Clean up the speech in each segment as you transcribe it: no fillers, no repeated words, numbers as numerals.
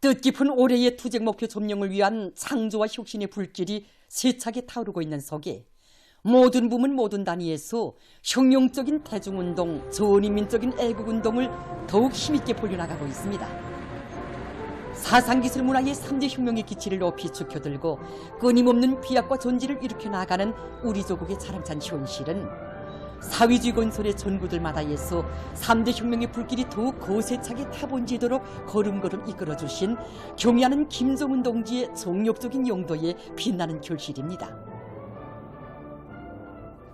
뜻깊은 올해의 투쟁 목표 점령을 위한 창조와 혁신의 불길이 세차게 타오르고 있는 속에 모든 부문 모든 단위에서 혁명적인 대중운동, 전인민적인 애국운동을 더욱 힘있게 벌려나가고 있습니다. 사상기술 문화의 3대 혁명의 기치를 높이 지켜들고 끊임없는 비약과 존재를 일으켜 나가는 우리 조국의 자랑찬 현실은 사회주의 건설의 전구들마다에서 3대 혁명의 불길이 더욱 거세차게 타본지도록 걸음걸음 이끌어주신 경의하는 김정은 동지의 정력적인 용도에 빛나는 결실입니다.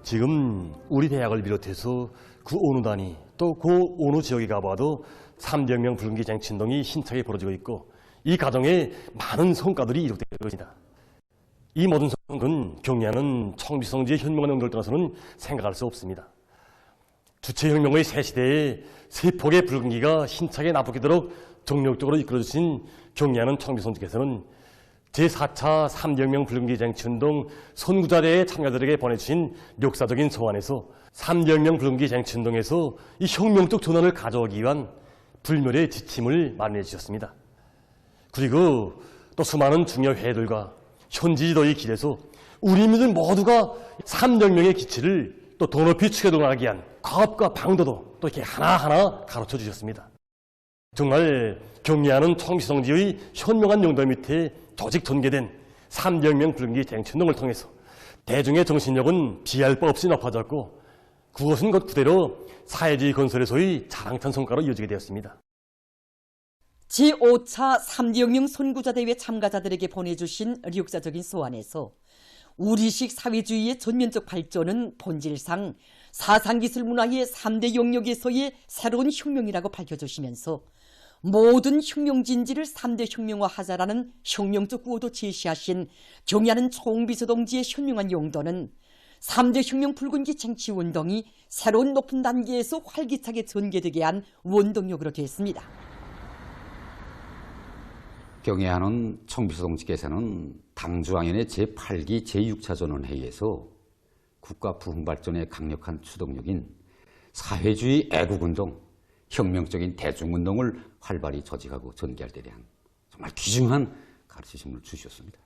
지금 우리 대학을 비롯해서 그 어느 단위 또 그 어느 지역에 가봐도 3대 혁명 붉은기 쟁취운동이 힘차게 벌어지고 있고 이 과정에 많은 성과들이 이룩되고 있습니다. 이 모든 성과는 경의하는 청비성지의 현명한 용도를 떠나서는 생각할 수 없습니다. 주체혁명의 새 시대에 세폭의 붉은기가 힘차게 나쁘게도록 정력적으로 이끌어주신 경의하는 청비성지께서는 제4차 3대 혁명 붉은기 쟁취운동 선구자대의 참가자들에게 보내주신 역사적인 소환에서 3대 혁명 붉은기 쟁취운동에서 이 혁명적 전환을 가져오기 위한 불멸의 지침을 마련해 주셨습니다. 그리고 또 수많은 중요 회의들과 현지 지도의 길에서 우리 민들 모두가 3대 혁명의 기치를 또 더 높이 추계동하기 위한 과업과 방도도 또 이렇게 하나하나 가르쳐 주셨습니다. 정말 경의하는 청비성지의 현명한 용도 밑에 조직 전개된 3대 혁명 붉은기 쟁취운동을 통해서 대중의 정신력은 비할 바 없이 높아졌고 그것은 곧 그대로 사회주의 건설에서의 자랑찬 성과로 이어지게 되었습니다. 제5차 3대 혁명 선구자대회 참가자들에게 보내주신 역사적인 소환에서 우리식 사회주의의 전면적 발전은 본질상 사상기술 문화의 3대 영역에서의 새로운 혁명이라고 밝혀주시면서 모든 혁명 진지를 3대 혁명화하자라는 혁명적 구호도 제시하신 경의하는 총비서 동지의 현명한 용도는 3대 혁명 붉은기 쟁취운동이 새로운 높은 단계에서 활기차게 전개되게 한 원동력으로 됐습니다. 경의하는 총비서 동지께서는 당주항연의 제8기 제6차 전원회의에서 국가 부흥발전의 강력한 추동력인 사회주의 애국운동, 혁명적인 대중운동을 활발히 조직하고 전개할 때 대한 정말 귀중한 가르치심을 주셨습니다.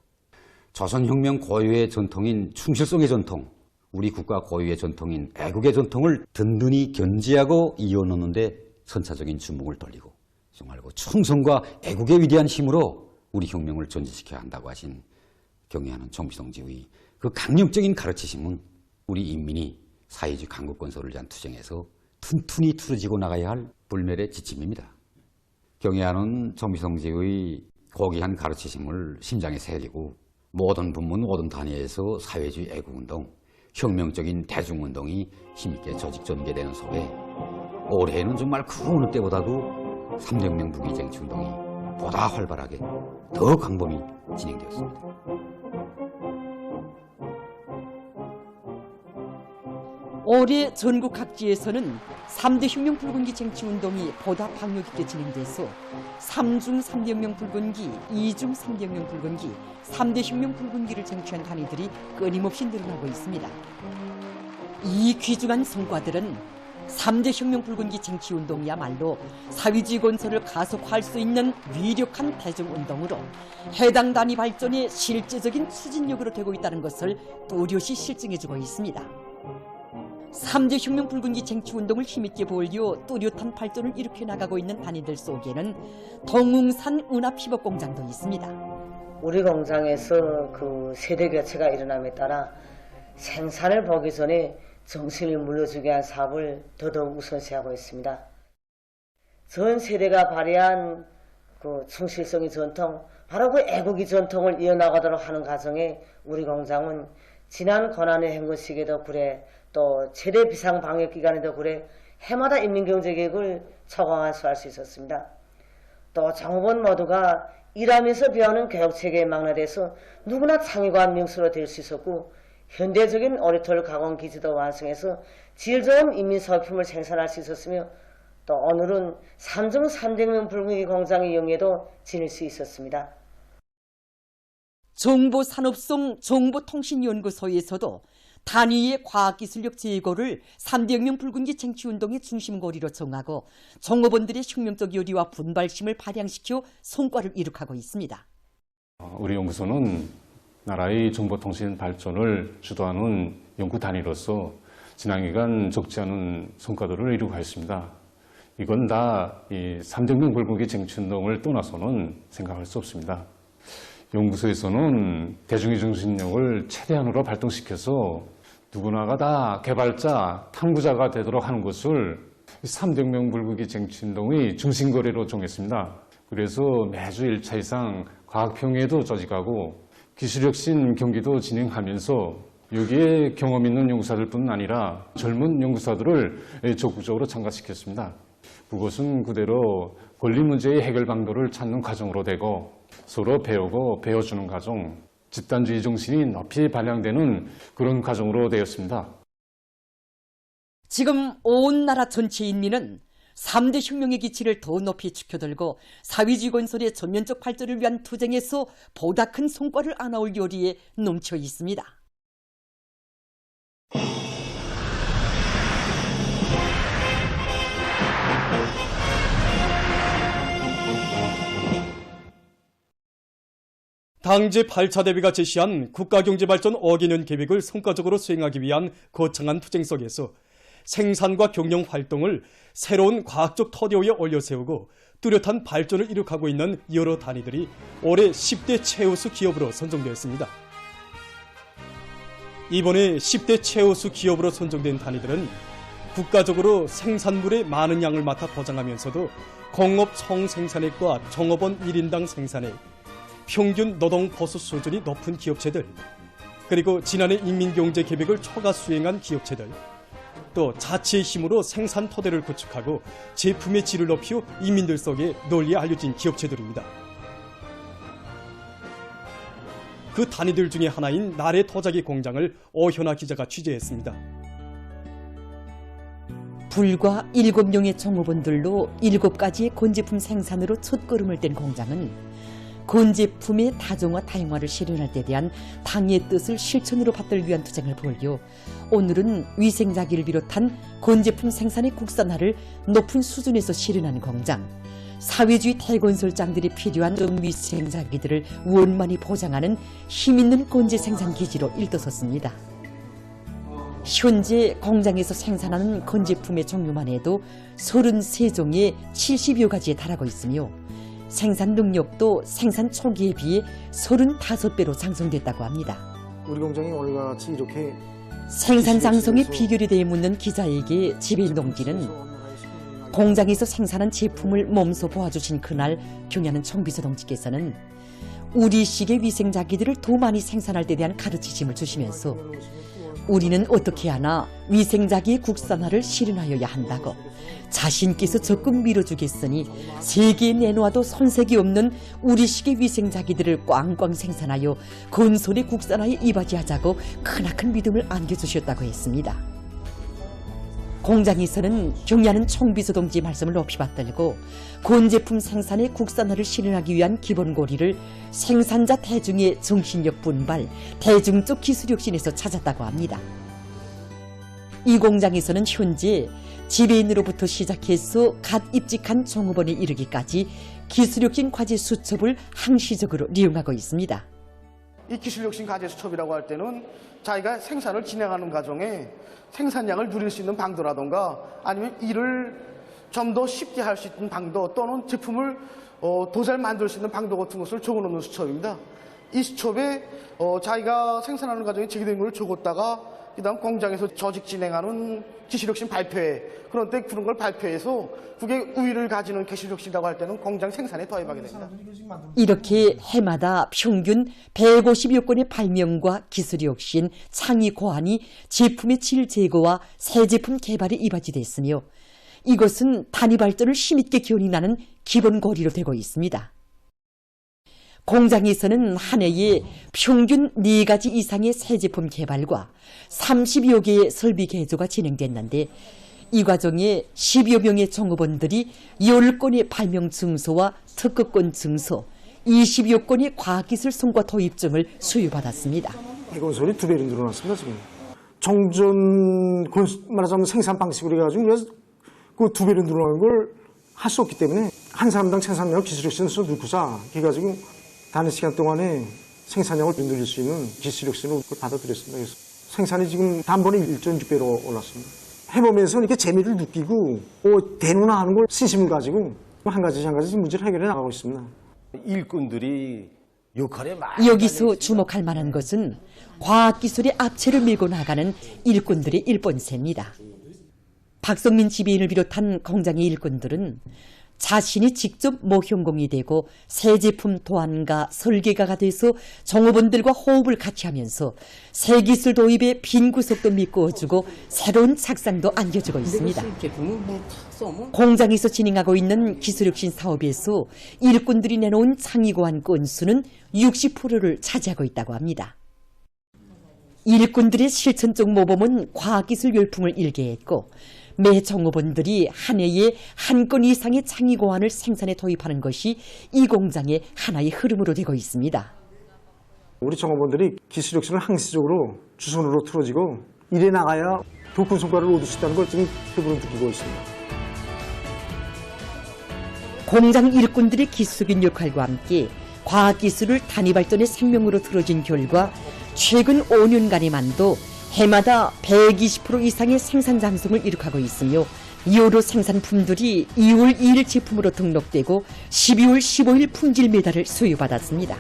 조선혁명 고유의 전통인 충실성의 전통, 우리 국가 고유의 전통인 애국의 전통을 든든히 견지하고 이어놓는 데 선차적인 주목을 돌리고 정말 충성과 애국의 위대한 힘으로 우리 혁명을 전진시켜야 한다고 하신 경의하는 총비성지의 그 강력적인 가르치심은 우리 인민이 사회주의 강국 건설을 위한 투쟁에서 튼튼히 틀어지고 나가야 할 불멸의 지침입니다. 경의하는 총비성지의 고귀한 가르치심을 심장에 새기고 모든 부문 모든 단위에서 사회주의 애국운동, 혁명적인 대중운동이 힘있게 조직 전개되는 속에 올해는 정말 그 어느 때보다도 3대 혁명 붉은기 쟁취운동이 보다 활발하게 더 광범위 진행되었습니다. 올해 전국 각지에서는 3대 혁명 붉은기 쟁취운동이 보다 박력 있게 진행돼서 3중 3대 혁명 붉은기, 2중 3대 혁명 붉은기, 3대 혁명 붉은기를 쟁취한 단위들이 끊임없이 늘어나고 있습니다. 이 귀중한 성과들은 3대 혁명 붉은기 쟁취운동이야말로 사회주의 건설을 가속화할 수 있는 위력한 대중운동으로 해당 단위 발전의 실제적인 추진력으로 되고 있다는 것을 또렷이 실증해주고 있습니다. 3대 혁명 붉은기 쟁취운동을 힘있게 벌려 뚜렷한 발전을 일으켜 나가고 있는 단위들 속에는 동웅산 은합피법공장도 있습니다. 우리 공장에서 그 세대 교체가 일어남에 따라 생산을 보기 전에 정신을 물려주게 한 사업을 더더욱 우선시하고 있습니다. 전 세대가 발휘한 그 충실성의 전통, 바로 그 애국의 전통을 이어나가도록 하는 과정에 우리 공장은 지난 고난의 행군 시기에도 그래, 또 최대 비상방역기간에도 그래 해마다 인민경제계획을 초강화할 수 있었습니다. 또 종업원 모두가 일하면서 배우는 교육체계에 망라돼서 누구나 창의과 명수로 될 수 있었고 현대적인 오리털 가공 기지도 완성해서 질 좋은 인민사업품을 생산할 수 있었으며 또 오늘은 3중 3대 혁명 붉은기 공장의 영예도 지닐 수 있었습니다. 정보산업성 정보통신연구소에서도 단위의 과학기술력 제고를 3대 혁명 붉은기 쟁취운동의 중심고리로 정하고 종업원들의 혁명적 요리와 분발심을 발양시켜 성과를 이룩하고 있습니다. 우리 연구소는 나라의 정보통신 발전을 주도하는 연구단위로서 지난 기간 적지 않은 성과들을 이루고있습니다. 이건 다 이 3대 혁명 붉은기 쟁취운동을 떠나서는 생각할 수 없습니다. 연구소에서는 대중의 정신력을 최대한으로 발동시켜서 누구나가 다 개발자, 탐구자가 되도록 하는 것을 3대 혁명 붉은기 쟁취운동의 중심거리로 정했습니다. 그래서 매주 1차 이상 과학평의회도 조직하고 기술혁신 경기도 진행하면서 여기에 경험 있는 연구사들뿐 아니라 젊은 연구사들을 적극적으로 참가시켰습니다. 그것은 그대로 권리 문제의 해결 방도를 찾는 과정으로 되고 서로 배우고 배워주는 과정, 집단주의 정신이 높이 발양되는 그런 과정으로 되었습니다. 지금 온 나라 전체 인민은 3대 혁명의 기치를 더 높이 지켜들고 사회주의 건설의 전면적 발전을 위한 투쟁에서 보다 큰 성과를 안아올 요리에 넘쳐 있습니다. 당 제8차 대회가 제시한 국가경제발전 5개년 계획을 성과적으로 수행하기 위한 거창한 투쟁 속에서 생산과 경영 활동을 새로운 과학적 토대 위에 올려세우고 뚜렷한 발전을 이룩하고 있는 여러 단위들이 올해 10대 최우수 기업으로 선정되었습니다. 이번에 10대 최우수 기업으로 선정된 단위들은 국가적으로 생산물의 많은 양을 맡아 보장하면서도 공업 총생산액과 종업원 1인당 생산액, 평균 노동 보수 수준이 높은 기업체들, 그리고 지난해 인민경제계획을 초과 수행한 기업체들, 또 자치의 힘으로 생산 토대를 구축하고 제품의 질을 높여 인민들 속에 널리 알려진 기업체들입니다. 그 단위들 중에 하나인 나래 토자기 공장을 오현아 기자가 취재했습니다. 불과 7명의 종업원들로 7가지의 건제품 생산으로 첫걸음을 뗀 공장은 건제품의 다종화 다양화를 실현할 때 대한 당의 뜻을 실천으로 받들 위한 투쟁을 벌여 오늘은 위생자기를 비롯한 건제품 생산의 국산화를 높은 수준에서 실현하는 공장, 사회주의 대건설장들이 필요한 위생자기들을 원만히 보장하는 힘있는 건제 생산 기지로 일떠섰습니다. 현재 공장에서 생산하는 건제품의 종류만 해도 33종에 70여 가지에 달하고 있으며 생산 능력도 생산 초기에 비해 35배로 장성됐다고 합니다. 우리 공장이 오늘과 같이 이렇게 생산 장성의 비결에 대해 묻는 기자에게 지배인 동지는 공장에서 생산한 제품을 몸소 보아주신 그날 경야는 총비서 동지께서는 우리식의 위생자기들을 더 많이 생산할 때 대한 가르치심을 주시면서 우리는 어떻게 하나 위생자기의 국산화를 실현하여야 한다고 자신께서 적극 밀어주겠으니 세계에 내놓아도 손색이 없는 우리식의 위생자기들을 꽝꽝 생산하여 건설의 국산화에 이바지하자고 크나큰 믿음을 안겨주셨다고 했습니다. 공장에서는 경야는 총비서 동지 말씀을 높이 받들고 건제품 생산의 국산화를 실현하기 위한 기본 고리를 생산자 대중의 정신력 분발, 대중적 기술혁신에서 찾았다고 합니다. 이 공장에서는 현재 지배인으로부터 시작해서 갓 입직한 종업원에 이르기까지 기술혁신 과제 수첩을 항시적으로 이용하고 있습니다. 이 기술혁신 과제 수첩이라고 할 때는 자기가 생산을 진행하는 과정에 생산량을 누릴 수 있는 방도라던가 아니면 일을 좀 더 쉽게 할 수 있는 방도 또는 제품을 더 잘 만들 수 있는 방도 같은 것을 적어놓는 수첩입니다. 이 수첩에 자기가 생산하는 과정에 제기된 걸 적었다가 그다음 공장에서 조직 진행하는 기술혁신 발표회 그런 때 그런 걸 발표해서 그게 우위를 가지는 기술혁신이라고 할 때는 공장 생산에 도입하게 됩니다. 이렇게 해마다 평균 150여 건의 발명과 기술혁신, 창의 고안이 제품의 질 제거와 새 제품 개발에 이바지됐으며 이것은 단위 발전을 힘있게 기원이 나는 기본 고리로 되고 있습니다. 공장에서는 한 해에 평균 4가지 이상의 새 제품 개발과 30여 개의 설비 개조가 진행됐는데 이 과정에 10여 명의 종업원들이 10건의 발명 증서와 특허권 증서, 20여 건의 과학기술 성과 도입증을 수여받았습니다. 이 건설이 2배로 늘어났습니다. 지금 정전 말하자면 생산 방식으로 해가지고 그 2배로 늘어나는 걸 할 수 없기 때문에 한 사람당 생산량을 기술혁신을 넣고자 해가지고 단위 시간 동안에 생산량을 늘릴 수 있는 기술혁신을 받아들였습니다. 그래서 생산이 지금 단번에 1.6배로 올랐습니다. 해보면서 이렇게 재미를 느끼고 대노하는 걸 신심을 가지고 한 가지 한 가지 문제를 해결해 나가고 있습니다. 일꾼들이 역할에 많이 여기서 주목할 만한 것은 과학기술의 앞체를 밀고 나가는 일꾼들의 일본세입니다. 박성민 지배인을 비롯한 공장의 일꾼들은 자신이 직접 모형공이 되고 새 제품 도안과 설계가가 돼서 종업원들과 호흡을 같이 하면서 새 기술 도입에 빈 구석도 메꾸어주고 새로운 착상도 안겨주고 있습니다. 공장에서 진행하고 있는 기술혁신 사업에서 일꾼들이 내놓은 창의고안 건수는 60%를 차지하고 있다고 합니다. 일꾼들의 실천적 모범은 과학기술 열풍을 일깨했고 매 종업원들이 한 해에 한 건 이상의 창의고안을 생산에 도입하는 것이 이 공장의 하나의 흐름으로 되고 있습니다. 우리 종업원들이 기술혁신을 항시적으로 주선으로 틀어지고 일해 나가야 더 큰 성과를 얻을 수 있다는 걸 지금 피부로 느끼고 있습니다. 공장 일꾼들의 기술적인 역할과 함께 과학기술을 단위 발전의 생명으로 틀어진 결과 최근 5년간에만도 해마다 120% 이상의 생산 장성을 이룩하고 있으며 여러 생산품들이 2월 2일 제품으로 등록되고 12월 15일 품질 메달을 수여받았습니다.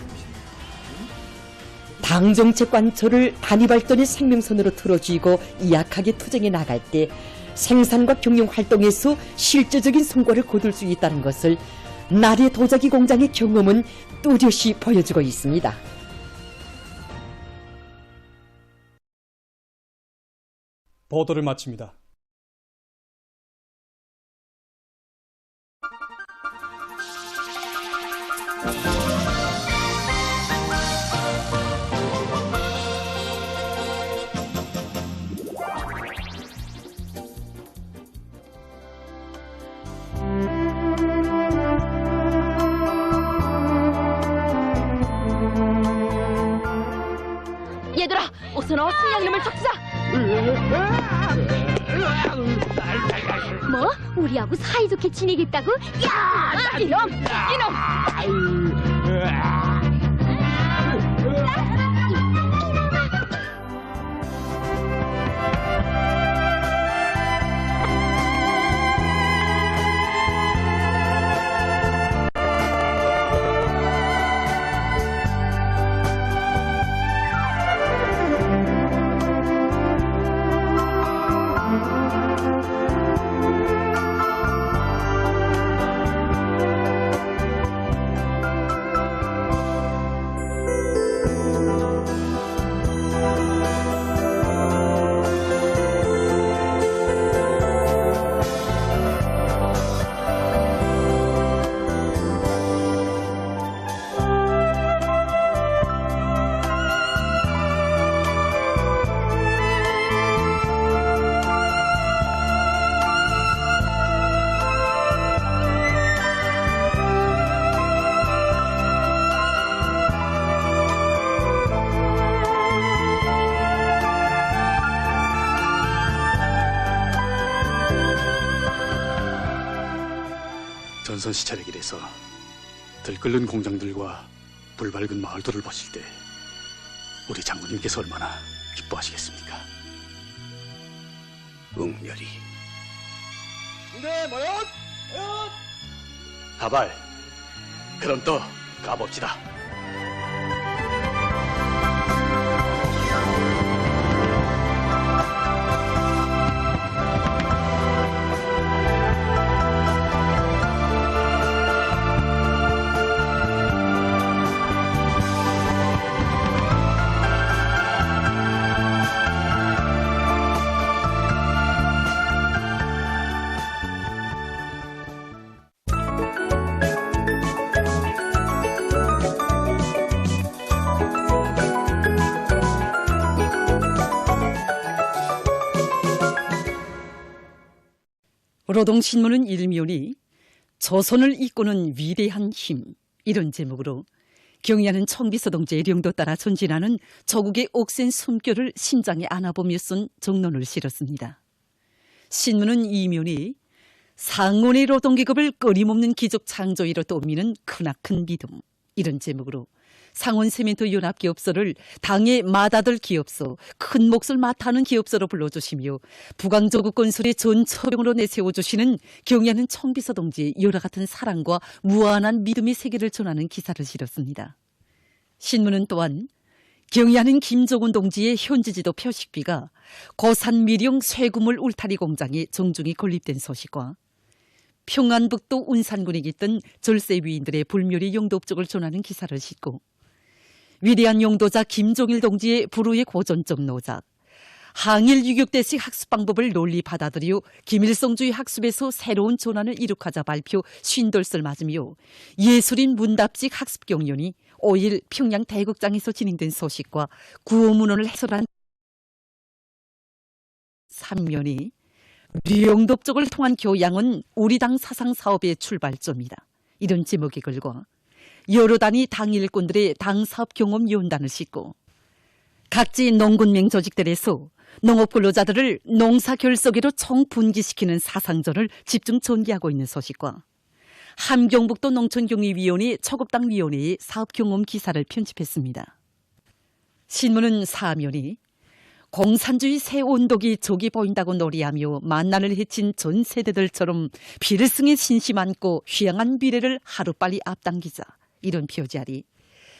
당정책 관철을 단위 발전의 생명선으로 틀어쥐고 이약하게 투쟁해 나갈 때 생산과 경영 활동에서 실제적인 성과를 거둘 수 있다는 것을 나래 도자기 공장의 경험은 뚜렷이 보여주고 있습니다. 보도를 마칩니다. 얘들아, 어서 나와 승냥님을 쫓자. 뭐? 우리하고 사이좋게 지내겠다고? 야! 이놈! 전선 시찰의 길에서 들끓는 공장들과 불밝은 마을들을 보실 때 우리 장군님께서 얼마나 기뻐하시겠습니까? 응렬이. 네, 모여! 하발, 그럼 또 가봅시다. 노동신문은 일면이 조선을 이끄는 위대한 힘 이런 제목으로 경야는 청비서 동지의 령도 따라 전진하는 조국의 옥센 숨결을 심장에 안아보며 쓴 정론을 실었습니다. 신문은 이면이 상온의 노동계급을 끊임없는 기적 창조위로 떠미는 크나큰 믿음, 이런 제목으로 상온 세멘트 연합기업소를 당의 맏아들 기업소, 큰 몫을 맡아하는 기업소로 불러주시며 부강조국 건설의 전 처병으로 내세워주시는 경야는 청비서 동지의 여러 같은 사랑과 무한한 믿음의 세계를 전하는 기사를 실었습니다. 신문은 또한 경야는 김종훈 동지의 현지지도 표식비가 고산미령 쇠구물 울타리 공장에 정중히 건립된 소식과 평안북도 운산군에 있던 절세 위인들의 불멸의 영도업적을 전하는 기사를 싣고 위대한 용도자 김종일 동지의 불후의 고전적 노작, 항일 유격대식 학습 방법을 논리 받아들여 김일성주의 학습에서 새로운 전환을 이룩하자 발표 50돌을 맞으며 예술인 문답직 학습 경연이 5일 평양 대극장에서 진행된 소식과 구호문헌을 해설한 3년이 명독적을 통한 교양은 우리 당 사상 사업의 출발점이다. 이런 제목의 글과 여러 단위 당 일꾼들의 당 사업 경험 연단을 싣고 각지 농군맹 조직들에서 농업 근로자들을 농사 결석으로 총분기시키는 사상전을 집중 전개하고 있는 소식과 함경북도 농촌경위위원회 초급당위원회의 사업 경험 기사를 편집했습니다. 신문은 사면이 공산주의 새 온독이 저기 보인다고 놀이하며 만난을 해친 전 세대들처럼 필승의 신심 안고 휘황한 미래를 하루빨리 앞당기자, 이런 표지아리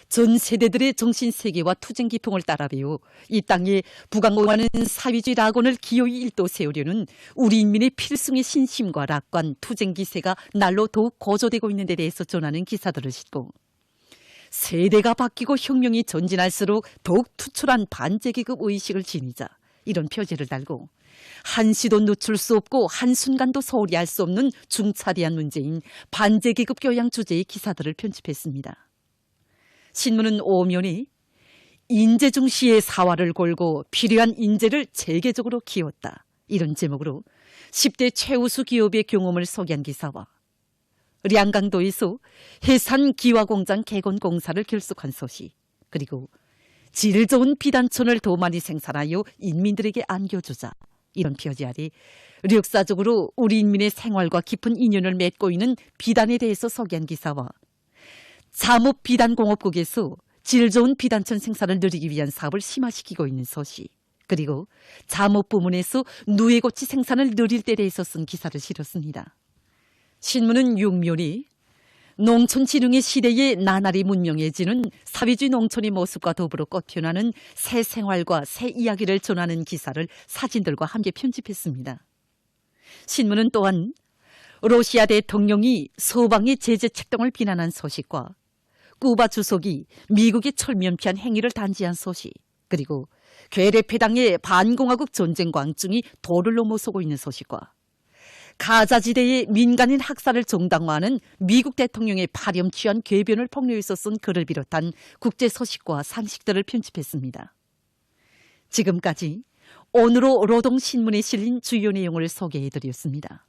전 세대들의 정신세계와 투쟁기풍을 따라 배워 이 땅에 부강공하는 사회주의 낙원을 기어이 일도 세우려는 우리 인민의 필승의 신심과 낙관, 투쟁기세가 날로 더욱 고조되고 있는 데 대해서 전하는 기사들을 싣고 세대가 바뀌고 혁명이 전진할수록 더욱 투철한 반제계급 의식을 지니자, 이런 표지를 달고 한시도 늦출 수 없고 한순간도 소홀히 할 수 없는 중차대한 문제인 반제계급 교양 주제의 기사들을 편집했습니다. 신문은 오면이 인재중시의 사활을 걸고 필요한 인재를 체계적으로 키웠다, 이런 제목으로 10대 최우수 기업의 경험을 소개한 기사와 량강도에서 해산기화공장 개건 공사를 결속한 소식, 그리고 질 좋은 비단천을 더 많이 생산하여 인민들에게 안겨주자, 이런 표지 아래 역사적으로 우리 인민의 생활과 깊은 인연을 맺고 있는 비단에 대해서 소개한 기사와 잠업비단공업국에서 질 좋은 비단천 생산을 늘리기 위한 사업을 심화시키고 있는 소식, 그리고 잠업부문에서 누에고치 생산을 늘릴 때에 대해서 쓴 기사를 실었습니다. 신문은 육면이 농촌진흥의 시대에 나날이 문명해지는 사회주의 농촌의 모습과 더불어 꽃피어나는 새 생활과 새 이야기를 전하는 기사를 사진들과 함께 편집했습니다. 신문은 또한 러시아 대통령이 서방의 제재 책동을 비난한 소식과 쿠바 주석이 미국의 철면피한 행위를 단지한 소식, 그리고 괴뢰패당의 반공화국 전쟁 광증이 도를 넘어서고 있는 소식과 가자지대의 민간인 학살을 정당화하는 미국 대통령의 파렴치한 궤변을 폭로해서 쓴 글을 비롯한 국제 소식과 상식들을 편집했습니다. 지금까지 오늘로 노동신문에 실린 주요 내용을 소개해드렸습니다.